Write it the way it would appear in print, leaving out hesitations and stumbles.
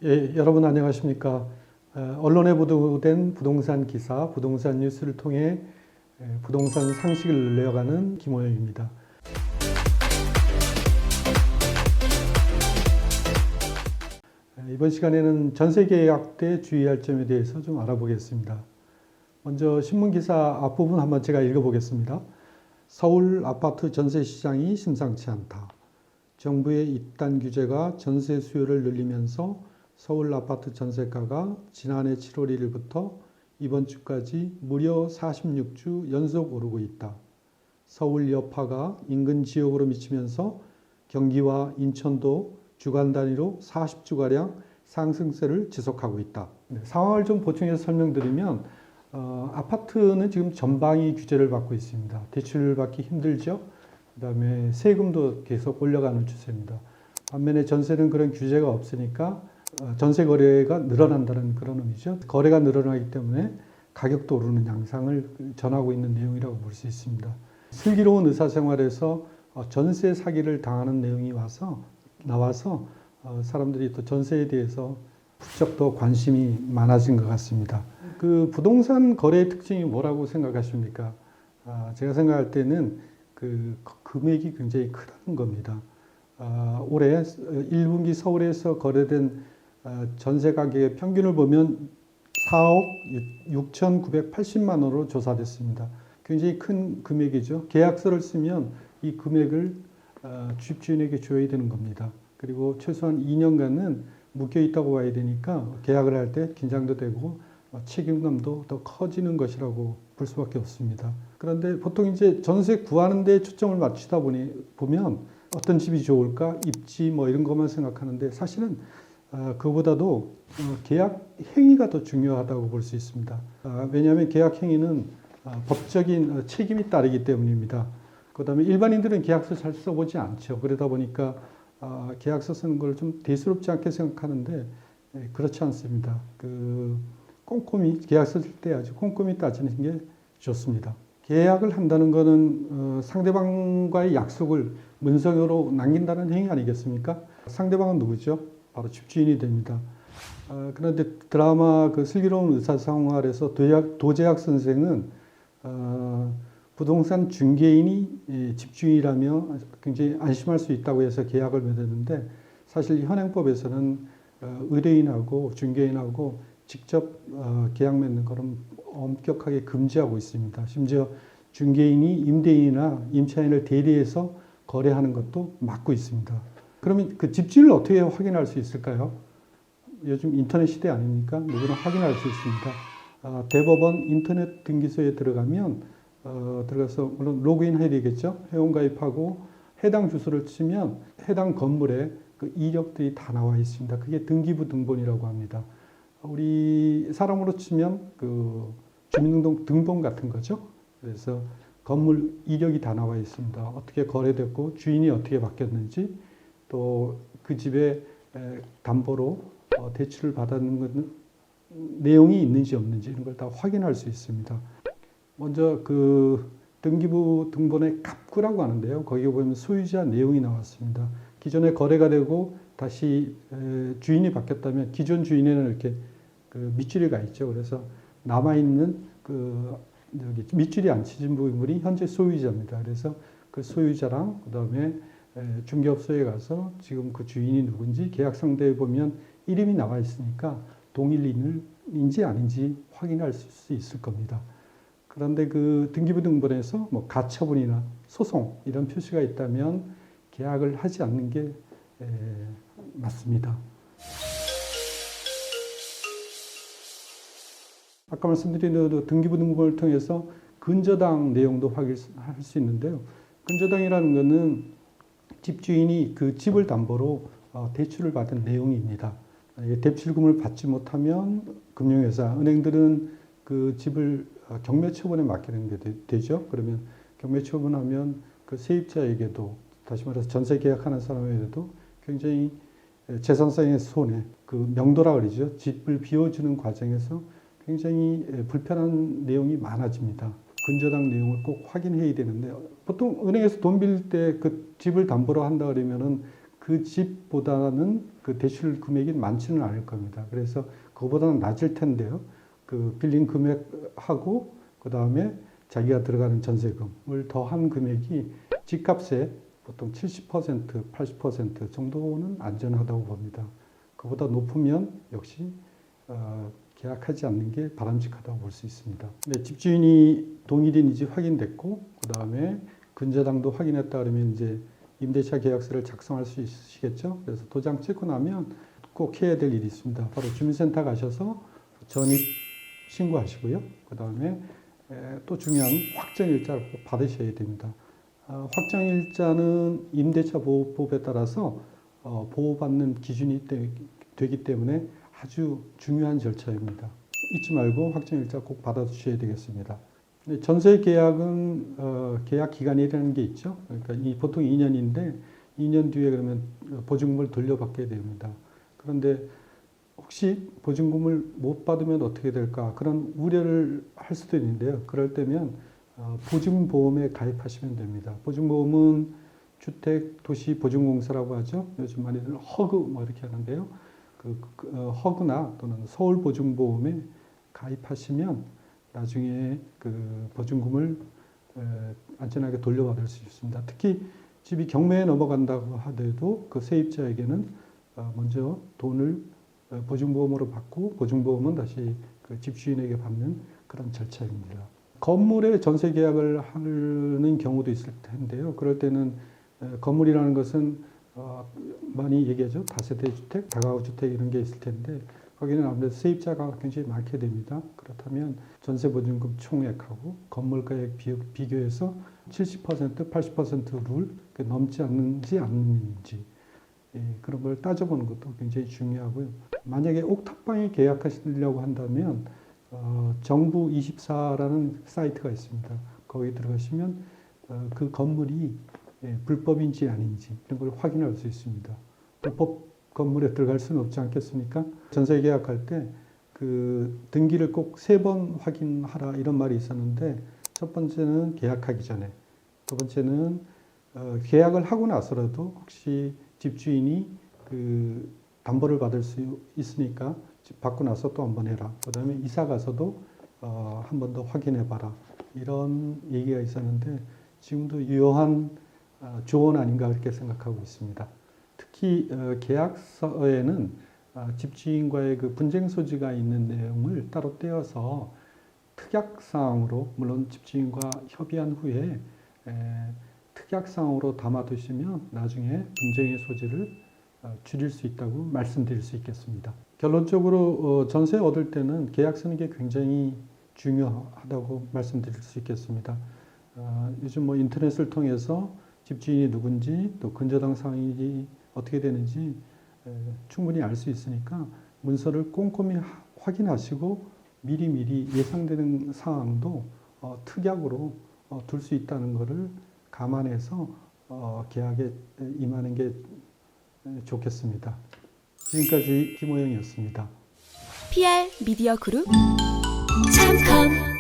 예, 여러분 안녕하십니까? 언론에 보도된 부동산 기사, 부동산 뉴스를 통해 부동산 상식을 늘려가는 김호영입니다. 이번 시간에는 전세 계약 때 주의할 점에 대해서 좀 알아보겠습니다. 먼저 신문 기사 앞부분 한번 제가 읽어보겠습니다. 서울 아파트 전세 시장이 심상치 않다. 정부의 입단 규제가 전세 수요를 늘리면서 서울 아파트 전세가가 지난해 7월 1일부터 이번 주까지 무려 46주 연속 오르고 있다. 서울 여파가 인근 지역으로 미치면서 경기와 인천도 주간 단위로 40주가량 상승세를 지속하고 있다. 상황을 좀 보충해서 설명드리면 아파트는 지금 전방위 규제를 받고 있습니다. 대출 받기 힘들죠. 그다음에 세금도 계속 올라가는 추세입니다. 반면에 전세는 그런 규제가 없으니까 전세 거래가 늘어난다는 그런 의미죠. 거래가 늘어나기 때문에 가격도 오르는 양상을 전하고 있는 내용이라고 볼 수 있습니다. 슬기로운 의사생활에서 전세 사기를 당하는 내용이 나와서 사람들이 또 전세에 대해서 부쩍 더 관심이 많아진 것 같습니다. 그 부동산 거래의 특징이 뭐라고 생각하십니까? 제가 생각할 때는 그 금액이 굉장히 크다는 겁니다. 올해 1분기 서울에서 거래된 전세 가격의 평균을 보면 4억 6,980만 원으로 조사됐습니다. 굉장히 큰 금액이죠. 계약서를 쓰면 이 금액을 집주인에게 줘야 되는 겁니다. 그리고 최소한 2년간은 묶여 있다고 봐야 되니까 계약을 할 때 긴장도 되고 책임감도 더 커지는 것이라고 볼 수밖에 없습니다. 그런데 보통 이제 전세 구하는 데 초점을 맞추다 보면 어떤 집이 좋을까, 입지 뭐 이런 것만 생각하는데 사실은 그보다도 계약 행위가 더 중요하다고 볼 수 있습니다. 왜냐하면 계약 행위는 법적인 책임이 따르기 때문입니다. 그다음에 일반인들은 계약서 잘 써보지 않죠. 그러다 보니까 계약서 쓰는 걸 좀 대수롭지 않게 생각하는데 그렇지 않습니다. 꼼꼼히 계약서 쓸 때 아주 꼼꼼히 따지는 게 좋습니다. 계약을 한다는 것은 상대방과의 약속을 문서로 남긴다는 행위 아니겠습니까? 상대방은 누구죠? 바로 집주인이 됩니다. 그런데 드라마 슬기로운 의사생활에서 도재학 선생은 부동산 중개인이 집주인이라며 굉장히 안심할 수 있다고 해서 계약을 맺었는데 사실 현행법에서는 의뢰인하고 중개인하고 직접 계약 맺는 것은 엄격하게 금지하고 있습니다. 심지어 중개인이 임대인이나 임차인을 대리해서 거래하는 것도 막고 있습니다. 그러면 그 집주인을 어떻게 확인할 수 있을까요? 요즘 인터넷 시대 아닙니까? 누구나 확인할 수 있습니다. 대법원 인터넷 등기소에 들어가서 물론 로그인 해야 되겠죠. 회원가입하고 해당 주소를 치면 해당 건물에 그 이력들이 다 나와 있습니다. 그게 등기부 등본이라고 합니다. 우리 사람으로 치면 주민등록 등본 같은 거죠. 그래서 건물 이력이 다 나와 있습니다. 어떻게 거래됐고 주인이 어떻게 바뀌었는지 또 그 집에 담보로 대출을 받았는 내용이 있는지 없는지 이런 걸 다 확인할 수 있습니다. 먼저 등기부 등본의 갑구라고 하는데요. 거기에 보면 소유자 내용이 나왔습니다. 기존에 거래가 되고 다시 주인이 바뀌었다면 기존 주인에는 이렇게 밑줄이가 있죠. 그래서 남아있는 밑줄이 안 치진 부분이 현재 소유자입니다. 그래서 그 소유자랑 그다음에 중개업소에 가서 지금 그 주인이 누군지 계약 상대에 보면 이름이 나와 있으니까 동일인지 아닌지 확인할 수 있을 겁니다. 그런데 그 등기부 등본에서 뭐 가처분이나 소송 이런 표시가 있다면 계약을 하지 않는 게 맞습니다. 아까 말씀드린 등기부 등본을 통해서 근저당 내용도 확인할 수 있는데요. 근저당이라는 것은 집주인이 그 집을 담보로 대출을 받은 내용입니다. 대출금을 받지 못하면 금융회사, 은행들은 그 집을 경매처분에 맡기는 게 되죠. 그러면 경매처분하면 그 세입자에게도 다시 말해서 전세 계약하는 사람에게도 굉장히 재산상의 손해, 명도라 그러죠. 집을 비워주는 과정에서 굉장히 불편한 내용이 많아집니다. 근저당 내용을 꼭 확인해야 되는데 보통 은행에서 돈 빌릴 때 그 집을 담보로 한다 그러면은 그 집보다는 그 대출 금액이 많지는 않을 겁니다. 그래서 그거보다는 낮을 텐데요. 그 빌린 금액하고 그 다음에 자기가 들어가는 전세금을 더한 금액이 집값의 보통 70%, 80% 정도는 안전하다고 봅니다. 그보다 높으면 역시 계약하지 않는 게 바람직하다고 볼 수 있습니다. 네, 집주인이 동일인지 확인됐고 그 다음에 근저당도 확인했다 그러면 이제 임대차 계약서를 작성할 수 있으시겠죠. 그래서 도장 찍고 나면 꼭 해야 될 일이 있습니다. 바로 주민센터 가셔서 전입 신고하시고요. 그 다음에 또 중요한 확정일자를 꼭 받으셔야 됩니다. 확정일자는 임대차 보호법에 따라서 보호받는 기준이 되기 때문에 아주 중요한 절차입니다. 잊지 말고 확정일자 꼭 받아주셔야 되겠습니다. 전세 계약은 계약 기간이라는 게 있죠. 그러니까 보통 2년인데 2년 뒤에 그러면 보증금을 돌려받게 됩니다. 그런데 혹시 보증금을 못 받으면 어떻게 될까 그런 우려를 할 수도 있는데요. 그럴 때면 보증보험에 가입하시면 됩니다. 보증보험은 주택도시보증공사라고 하죠. 요즘 많이들 허그 뭐 이렇게 하는데요. 허그나 또는 서울보증보험에 가입하시면 나중에 그 보증금을 안전하게 돌려받을 수 있습니다. 특히 집이 경매에 넘어간다고 하더라도 그 세입자에게는 먼저 돈을 보증보험으로 받고 보증보험은 다시 그 집주인에게 받는 그런 절차입니다. 건물에 전세 계약을 하는 경우도 있을 텐데요. 그럴 때는 건물이라는 것은 많이 얘기하죠. 다세대 주택, 다가구 주택 이런 게 있을 텐데 거기는 아무래도 세입자가 굉장히 많게 됩니다. 그렇다면 전세 보증금 총액하고 건물가액 비교해서 70%, 80%를 넘지 않는지 그런 걸 따져보는 것도 굉장히 중요하고요. 만약에 옥탑방에 계약하시려고 한다면 정부 24라는 사이트가 있습니다. 거기 들어가시면 그 건물이 불법인지 아닌지 이런 걸 확인할 수 있습니다. 불법 건물에 들어갈 수는 없지 않겠습니까? 전세 계약할 때 그 등기를 꼭 3번 확인하라 이런 말이 있었는데 첫 번째는 계약하기 전에, 두 번째는 계약을 하고 나서라도 혹시 집주인이 그 담보를 받을 수 있으니까 집 받고 나서 또 한 번 해라. 그다음에 이사 가서도 한 번 더 확인해 봐라. 이런 얘기가 있었는데 지금도 유효한 조언 아닌가 그렇게 생각하고 있습니다. 특히 계약서에는 집주인과의 그 분쟁 소지가 있는 내용을 따로 떼어서 특약사항으로 물론 집주인과 협의한 후에 특약사항으로 담아두시면 나중에 분쟁의 소지를 줄일 수 있다고 말씀드릴 수 있겠습니다. 결론적으로 전세 얻을 때는 계약 쓰는 게 굉장히 중요하다고 말씀드릴 수 있겠습니다. 요즘 뭐 인터넷을 통해서 집주인이 누군지 또 근저당 사항이 어떻게 되는지 충분히 알 수 있으니까 문서를 꼼꼼히 확인하시고 미리미리 예상되는 사항도 특약으로 둘 수 있다는 것을 감안해서 계약에 임하는 게 좋겠습니다. 지금까지 김호영이었습니다. PR 미디어 그룹 참컴